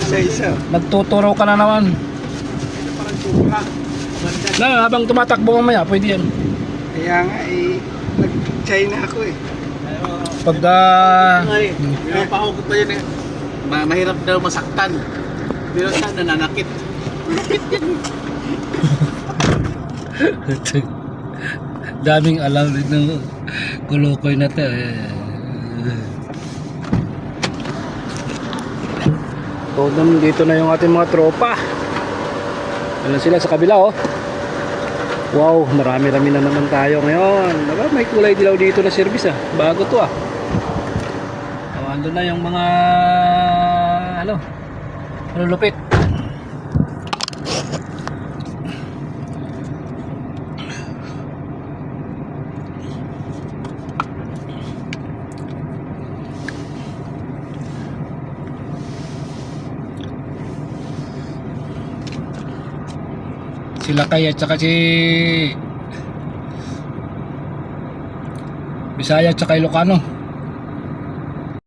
Isa-isa. Nagtuturo ka na naman. Parang tubra. Na, habang tumatakbo mamaya, pwede yan. Kaya nga nag-China ako eh. Pagka... Pinapahugot pa yun eh. Mahirap daw masaktan. Pero saan nananakit. Daming alam din ng kulukoy na to. Dito na yung ating mga tropa. Alam sila sa kabila oh. Wow, marami-rami na naman tayo ngayon. May kulay dilaw dito na service ah. Bago to ah. Ando na yung mga malulupit. Sila kay at saka si Bisaya at saka Ilocano.